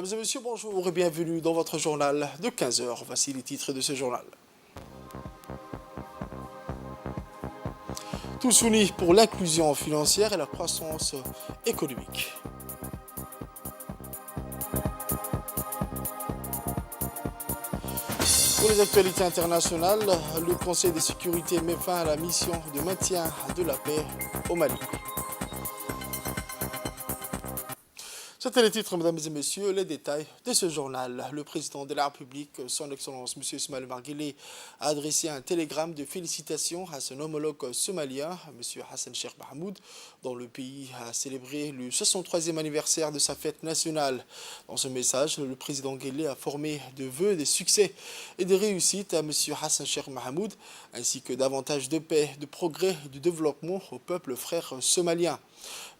Mesdames et messieurs, bonjour et bienvenue dans votre journal de 15 heures. Voici les titres de ce journal. Tous unis pour l'inclusion financière et la croissance économique. Pour les actualités internationales, le Conseil de sécurité met fin à la mission de maintien de la paix au Mali. C'était les titres, mesdames et messieurs, les détails de ce journal. Le président de la République, son Excellence M. Ismaël Omar Guelleh, a adressé un télégramme de félicitations à son homologue somalien, M. Hassan Sheikh Mohamud, dont le pays a célébré le 63e anniversaire de sa fête nationale. Dans ce message, le président Guelleh a formé de vœux des succès et des réussites à M. Hassan Sheikh Mohamud, ainsi que davantage de paix, de progrès et de développement au peuple frère somalien.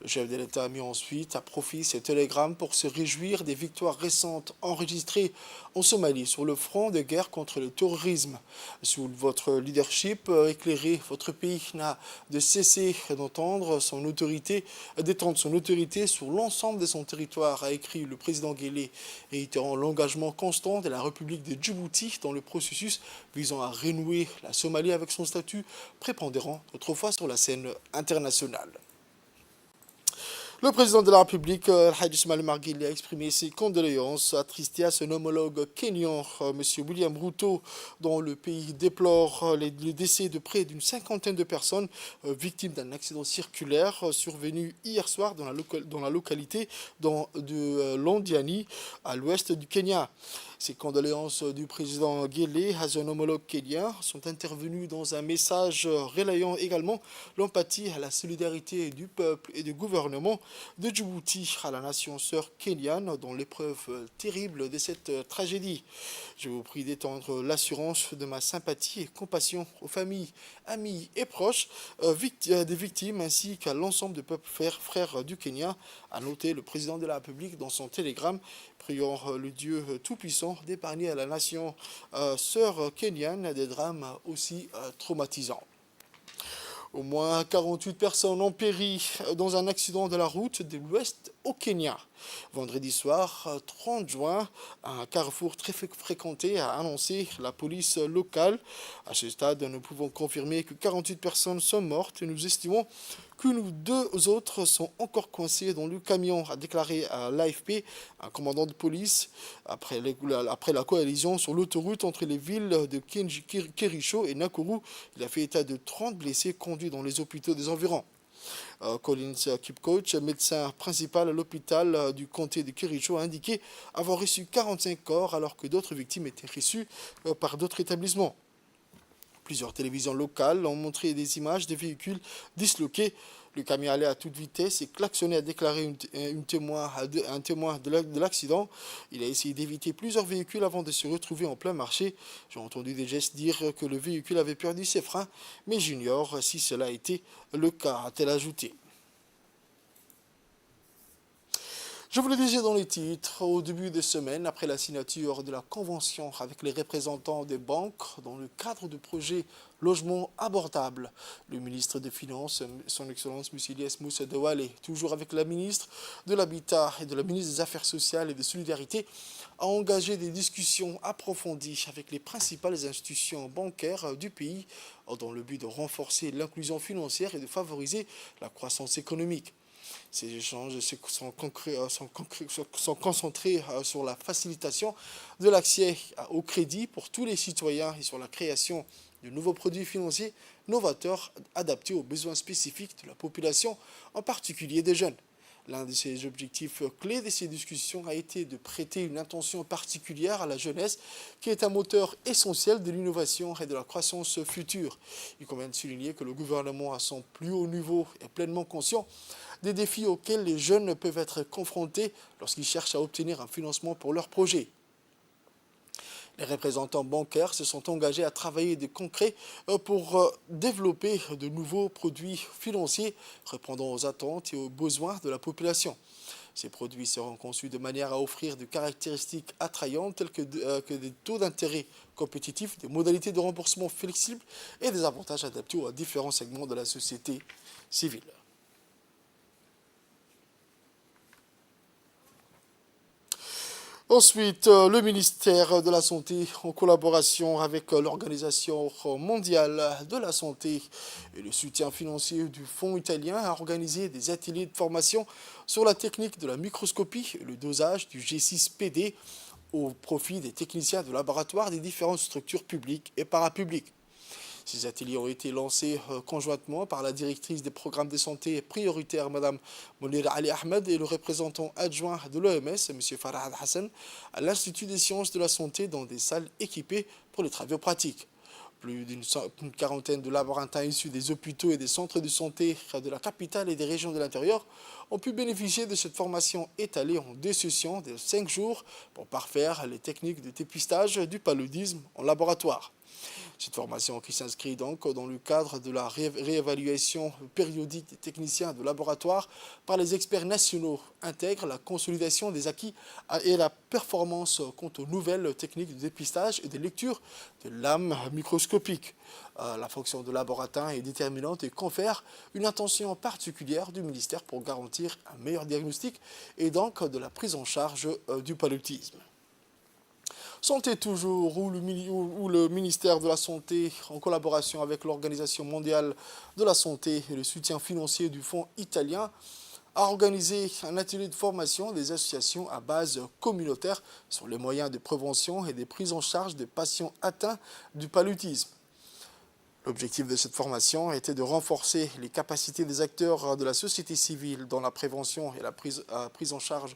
Le chef de l'État a mis ensuite à profit ce télégramme pour se réjouir des victoires récentes enregistrées en Somalie sur le front de guerre contre le terrorisme. Sous votre leadership éclairé, votre pays n'a de cesser d'étendre son autorité sur l'ensemble de son territoire, a écrit le président Guelleh, réitérant l'engagement constant de la République de Djibouti dans le processus visant à renouer la Somalie avec son statut prépondérant autrefois sur la scène internationale. Le président de la République, Hadj Ismaël Omar Guelleh, a exprimé ses condoléances attristé à son homologue kényan, M. William Ruto, dont le pays déplore le décès de près d'une cinquantaine de personnes victimes d'un accident circulaire survenu hier soir dans la localité de Londiani, à l'ouest du Kenya. Ces condoléances du président Guelleh à son homologue kényan sont intervenues dans un message relayant également l'empathie à la solidarité du peuple et du gouvernement de Djibouti à la nation sœur kenyane dans l'épreuve terrible de cette tragédie. Je vous prie d'étendre l'assurance de ma sympathie et compassion aux familles, amis et proches des victimes ainsi qu'à l'ensemble du peuple frère du Kenya, a noté le président de la République dans son télégramme, priant le Dieu Tout-Puissant d'épargner à la nation sœur kenyane des drames aussi traumatisants. Au moins 48 personnes ont péri dans un accident de la route de l'Ouest au Kenya. Vendredi soir, 30 juin, un carrefour très fréquenté a annoncé la police locale. À ce stade, nous pouvons confirmer que 48 personnes sont mortes et nous estimons que nous deux autres sont encore coincés dans le camion, a déclaré à l'AFP un commandant de police après la coalition sur l'autoroute entre les villes de Kericho et Nakuru. Il a fait état de 30 blessés conduits dans les hôpitaux des environs. Collins Kipcoach, médecin principal à l'hôpital du comté de Kericho, a indiqué avoir reçu 45 corps alors que d'autres victimes étaient reçues par d'autres établissements. Plusieurs télévisions locales ont montré des images de véhicules disloqués. Le camion allait à toute vitesse et klaxonnait, a déclaré un témoin de l'accident. Il a essayé d'éviter plusieurs véhicules avant de se retrouver en plein marché. J'ai entendu des gestes dire que le véhicule avait perdu ses freins, mais j'ignore si cela a été le cas, a-t-elle ajouté. Je vous le disais dans les titres, au début de semaine, après la signature de la convention avec les représentants des banques dans le cadre du projet Logement abordable, le ministre des Finances, son Excellence M. Ilyes Moussa Dewale, toujours avec la ministre de l'Habitat et de la ministre des Affaires sociales et des Solidarités, a engagé des discussions approfondies avec les principales institutions bancaires du pays dans le but de renforcer l'inclusion financière et de favoriser la croissance économique. Ces échanges sont concentrés sur la facilitation de l'accès au crédit pour tous les citoyens et sur la création de nouveaux produits financiers novateurs adaptés aux besoins spécifiques de la population, en particulier des jeunes. L'un de ces objectifs clés de ces discussions a été de prêter une attention particulière à la jeunesse, qui est un moteur essentiel de l'innovation et de la croissance future. Il convient de souligner que le gouvernement, à son plus haut niveau, est pleinement conscient des défis auxquels les jeunes peuvent être confrontés lorsqu'ils cherchent à obtenir un financement pour leurs projets. Les représentants bancaires se sont engagés à travailler de concret pour développer de nouveaux produits financiers répondant aux attentes et aux besoins de la population. Ces produits seront conçus de manière à offrir des caractéristiques attrayantes telles que des taux d'intérêt compétitifs, des modalités de remboursement flexibles et des avantages adaptés aux différents segments de la société civile. Ensuite, le ministère de la Santé, en collaboration avec l'Organisation mondiale de la santé et le soutien financier du Fonds italien, a organisé des ateliers de formation sur la technique de la microscopie et le dosage du G6PD au profit des techniciens de laboratoire des différentes structures publiques et parapubliques. Ces ateliers ont été lancés conjointement par la directrice des programmes de santé prioritaires, Mme Mounir Ali Ahmed, et le représentant adjoint de l'OMS, M. Farah Hassan, à l'Institut des sciences de la santé dans des salles équipées pour les travaux pratiques. Plus d'une quarantaine de laborantins issus des hôpitaux et des centres de santé de la capitale et des régions de l'intérieur ont pu bénéficier de cette formation étalée en 2 sessions de 5 jours pour parfaire les techniques de dépistage du paludisme en laboratoire. Cette formation qui s'inscrit donc dans le cadre de la réévaluation périodique des techniciens de laboratoire par les experts nationaux intègre la consolidation des acquis et la performance quant aux nouvelles techniques de dépistage et de lecture de lames microscopiques. La fonction de laboratin est déterminante et confère une attention particulière du ministère pour garantir un meilleur diagnostic et donc de la prise en charge du paludisme. Santé toujours, où le ministère de la Santé, en collaboration avec l'Organisation mondiale de la santé et le soutien financier du Fonds italien, a organisé un atelier de formation des associations à base communautaire sur les moyens de prévention et de prise en charge des patients atteints du paludisme. L'objectif de cette formation était de renforcer les capacités des acteurs de la société civile dans la prévention et la prise en charge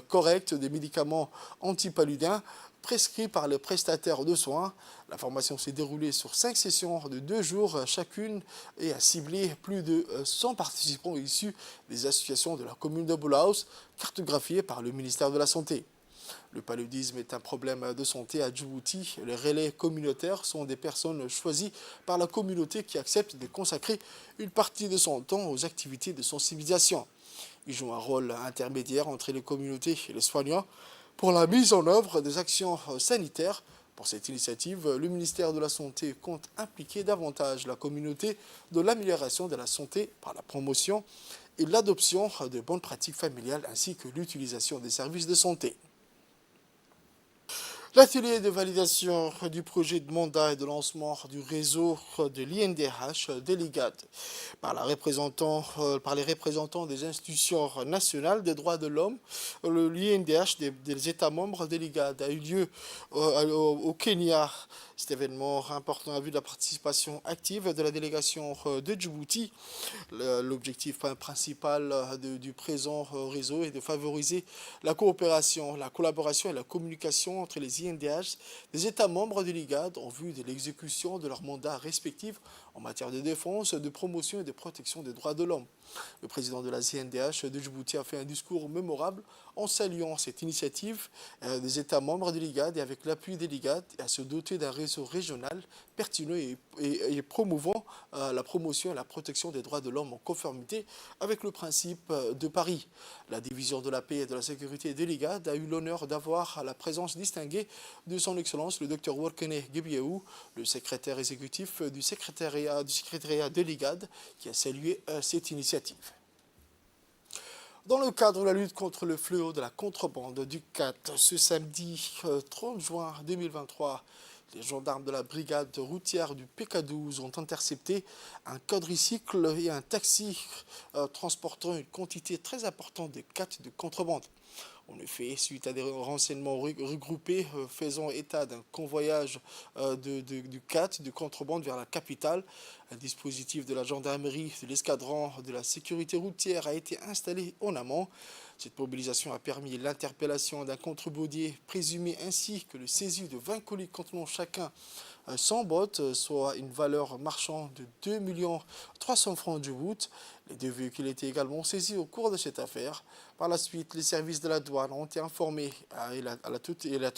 correcte des médicaments antipaludiens prescrits par les prestataires de soins. La formation s'est déroulée sur 5 sessions de 2 jours chacune et a ciblé plus de 100 participants issus des associations de la commune de Boulaous, cartographiées par le ministère de la Santé. Le paludisme est un problème de santé à Djibouti. Les relais communautaires sont des personnes choisies par la communauté qui acceptent de consacrer une partie de son temps aux activités de sensibilisation. Ils jouent un rôle intermédiaire entre les communautés et les soignants pour la mise en œuvre des actions sanitaires. Pour cette initiative, le ministère de la Santé compte impliquer davantage la communauté dans l'amélioration de la santé par la promotion et l'adoption de bonnes pratiques familiales ainsi que l'utilisation des services de santé. L'atelier de validation du projet de mandat et de lancement du réseau de l'INDH de l'IGAD par les représentants des institutions nationales des droits de l'homme, l'INDH des États membres de l'IGAD a eu lieu au Kenya. Cet événement important a vu la participation active de la délégation de Djibouti. L'objectif principal du présent réseau est de favoriser la coopération, la collaboration et la communication entre les INDH des États membres de l'IGAD en vue de l'exécution de leurs mandats respectifs en matière de défense, de promotion et de protection des droits de l'homme. Le président de la CNDH de Djibouti a fait un discours mémorable en saluant cette initiative des États membres de l'IGAD et avec l'appui de l'IGAD à se doter d'un réseau régional pertinent et promouvant la promotion et la protection des droits de l'homme en conformité avec le principe de Paris. La division de la paix et de la sécurité de l'IGAD a eu l'honneur d'avoir la présence distinguée de son Excellence le Dr Workene Gebiaou, le secrétaire exécutif du secrétariat de l'IGAD, qui a salué cette initiative. Dans le cadre de la lutte contre le fléau de la contrebande du 4, ce samedi 30 juin 2023, les gendarmes de la brigade routière du PK12 ont intercepté un quadricycle et un taxi transportant une quantité très importante de 4 de contrebande. En effet, suite à des renseignements regroupés faisant état d'un convoyage du CAT de contrebande vers la capitale, un dispositif de la gendarmerie de l'escadron de la sécurité routière a été installé en amont. Cette mobilisation a permis l'interpellation d'un contrebandier présumé ainsi que le saisie de 20 colis contenant chacun 100 bottes, soit une valeur marchande de 2 300 francs de Djibouti. Les 2 véhicules étaient également saisis au cours de cette affaire. Par la suite, les services de la douane ont été informés et la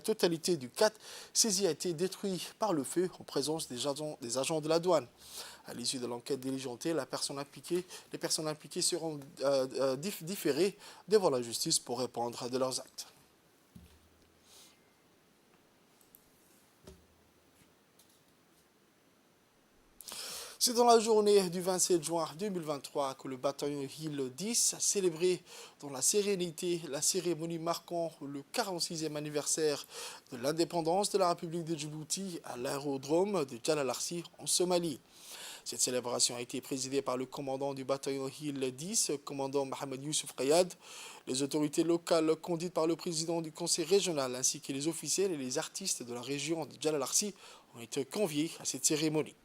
totalité du 4 saisi a été détruit par le feu en présence des agents de la douane. À l'issue de l'enquête diligentée, les personnes impliquées seront différées devant la justice pour répondre de leurs actes. C'est dans la journée du 27 juin 2023 que le bataillon Hill 10 a célébré dans la sérénité la cérémonie marquant le 46e anniversaire de l'indépendance de la République de Djibouti à l'aérodrome de Djalalarsi en Somalie. Cette célébration a été présidée par le commandant du bataillon Hill 10, commandant Mohamed Youssouf Rayad. Les autorités locales conduites par le président du conseil régional ainsi que les officiels et les artistes de la région de Djalalarsi ont été conviés à cette cérémonie.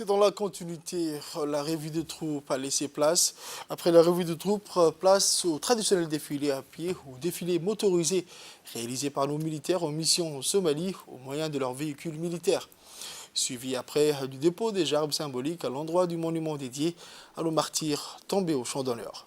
C'est dans la continuité, la revue de troupes a laissé place. Après la revue de troupes, place au traditionnel défilé à pied ou défilé motorisé réalisé par nos militaires en mission en Somalie au moyen de leurs véhicules militaires. Suivi après du dépôt des gerbes symboliques à l'endroit du monument dédié à nos martyrs tombés au champ d'honneur.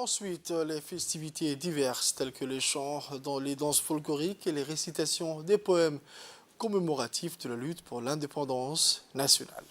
Ensuite, les festivités diverses telles que les chants dans les danses folkloriques et les récitations des poèmes commémoratifs de la lutte pour l'indépendance nationale.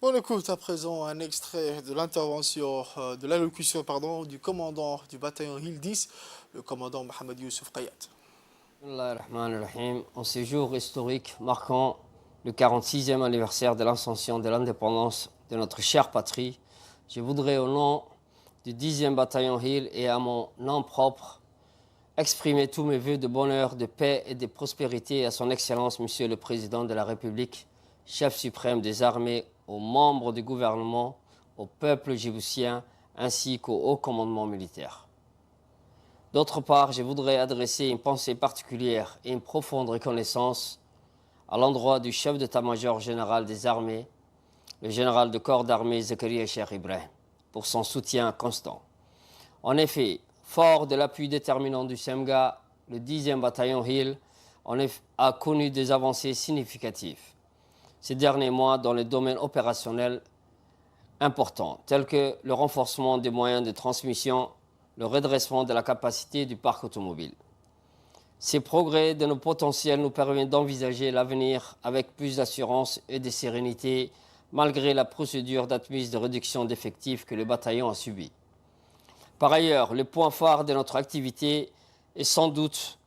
On écoute à présent un extrait de l'intervention, de l'allocution, pardon, du commandant du bataillon Hill 10, le commandant Mohamed Youssouf Kayat. En ce jour historique marquant le 46e anniversaire de l'ascension de l'indépendance de notre chère patrie, je voudrais au nom du 10e bataillon Hill et à mon nom propre exprimer tous mes vœux de bonheur, de paix et de prospérité à son Excellence, Monsieur le Président de la République, chef suprême des armées, aux membres du gouvernement, au peuple djiboutien ainsi qu'au haut commandement militaire. D'autre part, je voudrais adresser une pensée particulière et une profonde reconnaissance à l'endroit du chef d'état-major général des armées, le général de corps d'armée Zakaria Cheikh Ibrahim, pour son soutien constant. En effet, fort de l'appui déterminant du SEMGA, le 10e bataillon Hill a connu des avancées significatives ces derniers mois dans les domaines opérationnels importants, tels que le renforcement des moyens de transmission, le redressement de la capacité du parc automobile. Ces progrès de nos potentiels nous permettent d'envisager l'avenir avec plus d'assurance et de sérénité, malgré la procédure d'admise de réduction d'effectifs que le bataillon a subie. Par ailleurs, le point phare de notre activité est sans doute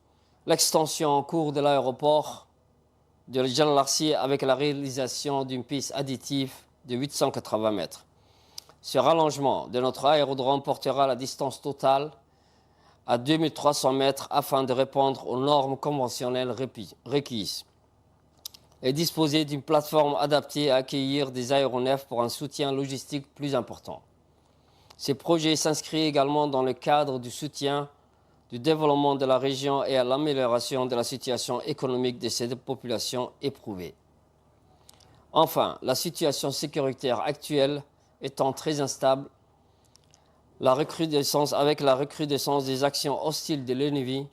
l'extension en cours de l'aéroport de Jean Larcier avec la réalisation d'une piste additive de 880 mètres. Ce rallongement de notre aérodrome portera la distance totale à 2300 mètres afin de répondre aux normes conventionnelles requises et disposer d'une plateforme adaptée à accueillir des aéronefs pour un soutien logistique plus important. Ce projet s'inscrit également dans le cadre du soutien du développement de la région et à l'amélioration de la situation économique de cette population éprouvée. Enfin, la situation sécuritaire actuelle étant très instable, avec la recrudescence des actions hostiles de l'ennemi,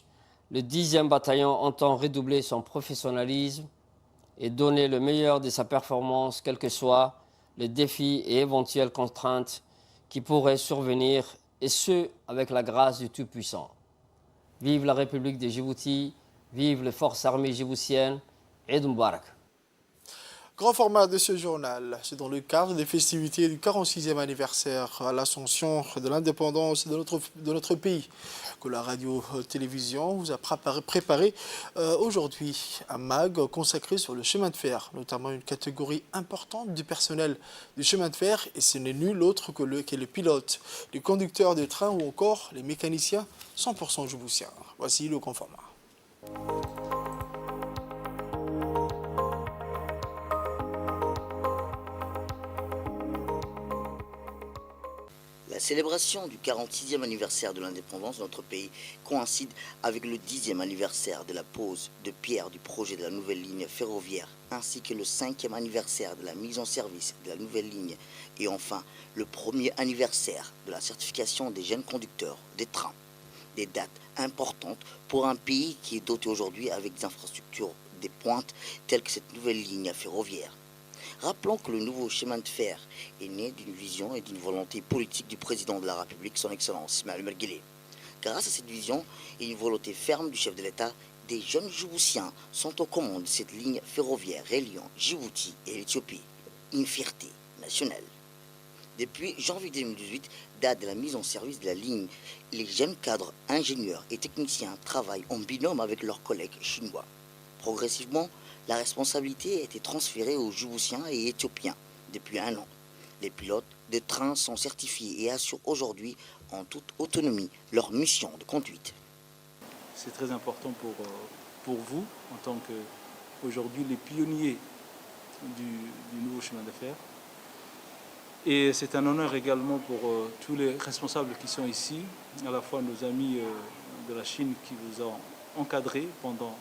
le 10e bataillon entend redoubler son professionnalisme et donner le meilleur de sa performance, quels que soient les défis et éventuelles contraintes qui pourraient survenir, et ce, avec la grâce du Tout-Puissant. Vive la République de Djibouti, vive les forces armées djiboutiennes, Eid Mubarak. Grand format de ce journal, c'est dans le cadre des festivités du 46e anniversaire à l'ascension de l'indépendance de notre pays que la radio-télévision vous a préparé aujourd'hui un mag consacré sur le chemin de fer, notamment une catégorie importante du personnel du chemin de fer, et ce n'est nul autre que les pilotes, les conducteurs de train ou encore les mécaniciens 100% djiboutiens. Voici le grand format. La célébration du 46e anniversaire de l'indépendance de notre pays coïncide avec le 10e anniversaire de la pose de pierre du projet de la nouvelle ligne ferroviaire, ainsi que le 5e anniversaire de la mise en service de la nouvelle ligne, et enfin le 1er anniversaire de la certification des jeunes conducteurs des trains. Des dates importantes pour un pays qui est doté aujourd'hui avec des infrastructures des pointes telles que cette nouvelle ligne ferroviaire. Rappelons que le nouveau chemin de fer est né d'une vision et d'une volonté politique du président de la République, son Excellence Ismaël Omar Guelleh. Grâce à cette vision et une volonté ferme du chef de l'État, des jeunes Djiboutiens sont aux commandes de cette ligne ferroviaire reliant Djibouti et l'Éthiopie, une fierté nationale. Depuis janvier 2018, date de la mise en service de la ligne, les jeunes cadres, ingénieurs et techniciens travaillent en binôme avec leurs collègues chinois. Progressivement, la responsabilité a été transférée aux Djiboutiens et Éthiopiens depuis un an. Les pilotes de train sont certifiés et assurent aujourd'hui en toute autonomie leur mission de conduite. C'est très important pour vous, en tant qu'aujourd'hui les pionniers du nouveau chemin de fer. Et c'est un honneur également pour tous les responsables qui sont ici, à la fois nos amis de la Chine qui vous ont encadré pendant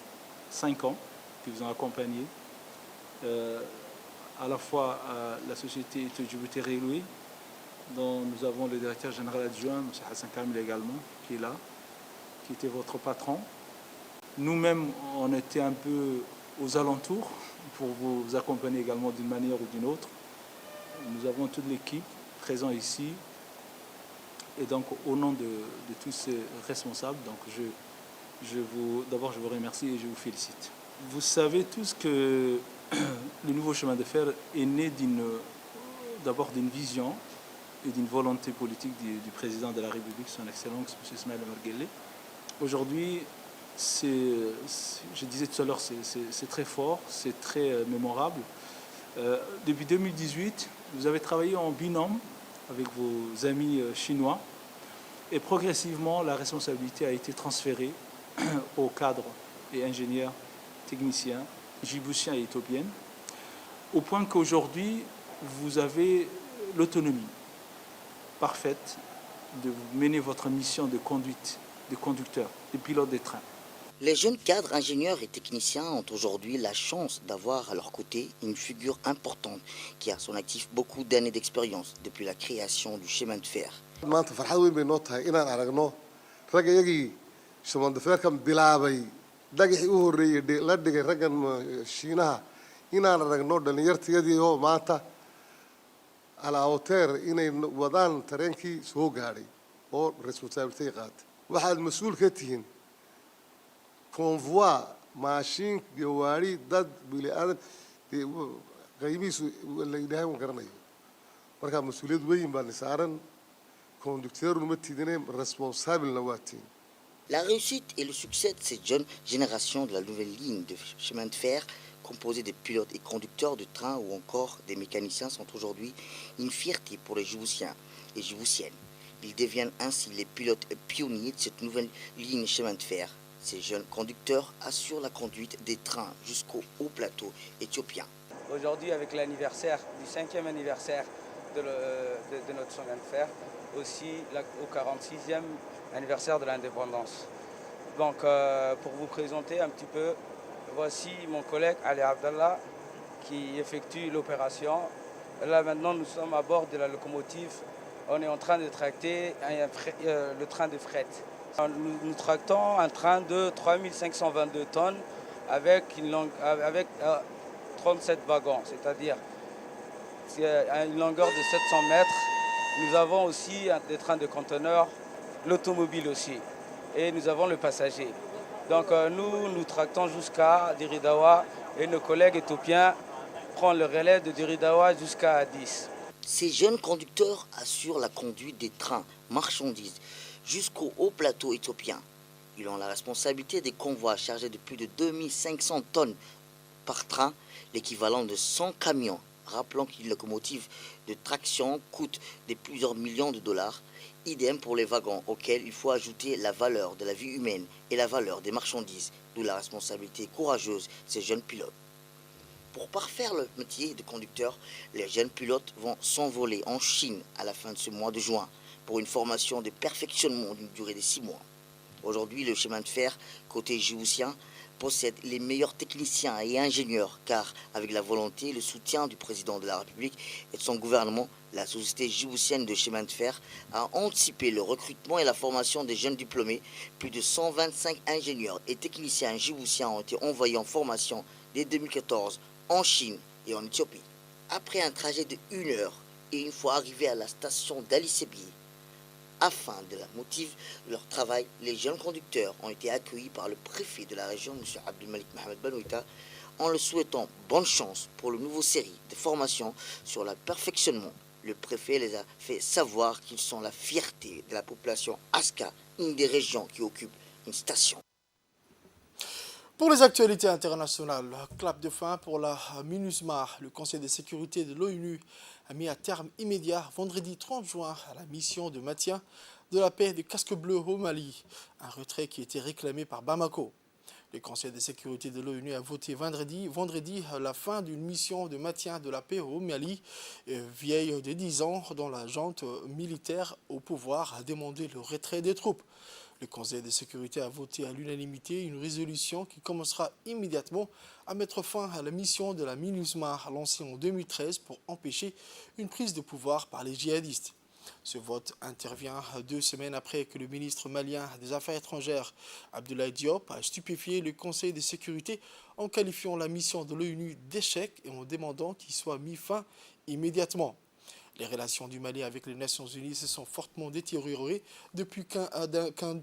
5 ans, qui vous ont accompagné, à la fois à la société Djibouti Railway, dont nous avons le directeur général adjoint, M. Hassan Kamil également, qui est là, qui était votre patron. Nous-mêmes, on était un peu aux alentours pour vous accompagner également d'une manière ou d'une autre. Nous avons toute l'équipe présente ici. Et donc, au nom de tous ces responsables, donc d'abord, je vous remercie et je vous félicite. Vous savez tous que le nouveau chemin de fer est né d'abord d'une vision et d'une volonté politique du président de la République, son Excellence, M. Ismaël Omar Guelleh. Aujourd'hui, je disais tout à l'heure, c'est très fort, c'est très mémorable. Depuis 2018, Vous avez travaillé en binôme avec vos amis chinois et progressivement la responsabilité a été transférée aux cadres et ingénieurs techniciens djiboutiens et éthiopiens, au point qu'aujourd'hui vous avez l'autonomie parfaite de mener votre mission de conduite, de conducteur, de pilote des trains. Les jeunes cadres, ingénieurs et techniciens ont aujourd'hui la chance d'avoir à leur côté une figure importante qui a à son actif beaucoup d'années d'expérience depuis la création du chemin de fer. maanta farxad weyn bay noo tahay inaan aragno ragga iyagii shimandafeerkan bilaabay dhagaxii u horreeyey la dhigay raggan shiinaha inaan aragno dhallinyartiyadii oo maanta alaawoteer inay wadaan tareenkii soo gaadhay oo responsabilitay qaatay waxaad mas-uul ka tihiin convoi maashiin gawaari dad bili-aadan qaybihiisu la ilaahay wan garanayo markaa mas-uuliyad weyn baa ni saaran conducteur uma tidine responsable na waa tihin. La réussite et le succès de cette jeune génération de la nouvelle ligne de chemin de fer, composée de pilotes et conducteurs de train ou encore des mécaniciens, sont aujourd'hui une fierté pour les Djiboutiens et Djiboutiennes. Ils deviennent ainsi les pilotes pionniers de cette nouvelle ligne chemin de fer. Ces jeunes conducteurs assurent la conduite des trains jusqu'au haut plateau éthiopien. Aujourd'hui, avec l'anniversaire du 5e anniversaire de notre chemin de fer, aussi au 46e anniversaire de l'indépendance. Donc pour vous présenter un petit peu, voici mon collègue Ali Abdallah qui effectue l'opération. Là maintenant nous sommes à bord de la locomotive, on est en train de tracter le train de fret. Nous tractons un train de 3522 tonnes avec 37 wagons, c'est-à-dire une longueur de 700 mètres. Nous avons aussi des trains de conteneurs, l'automobile aussi, et nous avons le passager. Donc nous tractons jusqu'à Diridawa et nos collègues éthiopiens prennent le relais de Diridawa jusqu'à Addis. Ces jeunes conducteurs assurent la conduite des trains marchandises jusqu'au haut plateau éthiopien. Ils ont la responsabilité des convois chargés de plus de 2500 tonnes par train, l'équivalent de 100 camions. Rappelons qu'une locomotive de traction coûte de plusieurs millions de dollars. Idem pour les wagons auxquels il faut ajouter la valeur de la vie humaine et la valeur des marchandises, d'où la responsabilité courageuse de ces jeunes pilotes. Pour parfaire le métier de conducteur, les jeunes pilotes vont s'envoler en Chine à la fin de ce mois de juin pour une formation de perfectionnement d'une durée de 6 mois. Aujourd'hui, le chemin de fer côté djiboutien possède les meilleurs techniciens et ingénieurs car avec la volonté et le soutien du président de la République et de son gouvernement, la société djiboutienne de chemin de fer a anticipé le recrutement et la formation des jeunes diplômés. Plus de 125 ingénieurs et techniciens djiboutiens ont été envoyés en formation dès 2014 en Chine et en Éthiopie. Après un trajet de 1 heure et une fois arrivés à la station d'Ali Sébié, afin de la motiver leur travail, les jeunes conducteurs ont été accueillis par le préfet de la région, M. Abdelmalik Mohamed Benoïta, en le souhaitant bonne chance pour le nouveau série de formations sur le perfectionnement. Le préfet les a fait savoir qu'ils sont la fierté de la population Aska, une des régions qui occupe une station. Pour les actualités internationales, clap de fin pour la MINUSMA. Le Conseil de sécurité de l'ONU a mis à terme immédiat, vendredi 30 juin, à la mission de maintien de la paix des casques bleus au Mali, un retrait qui était réclamé par Bamako. Le Conseil de sécurité de l'ONU a voté vendredi la fin d'une mission de maintien de la paix au Mali, vieille de 10 ans, dont la junte militaire au pouvoir a demandé le retrait des troupes. Le Conseil de sécurité a voté à l'unanimité une résolution qui commencera immédiatement à mettre fin à la mission de la MINUSMA lancée en 2013 pour empêcher une prise de pouvoir par les djihadistes. Ce vote intervient 2 semaines après que le ministre malien des Affaires étrangères, Abdoulaye Diop, a stupéfié le Conseil de sécurité en qualifiant la mission de l'ONU d'échec et en demandant qu'il soit mis fin immédiatement. Les relations du Mali avec les Nations Unies se sont fortement détériorées depuis qu'un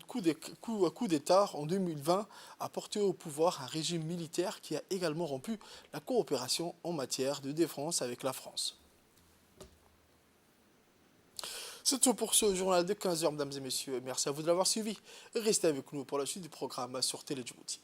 coup d'État en 2020 a porté au pouvoir un régime militaire qui a également rompu la coopération en matière de défense avec la France. C'est tout pour ce journal de 15h, mesdames et messieurs. Merci à vous de l'avoir suivi. Restez avec nous pour la suite du programme sur Télé Djibouti.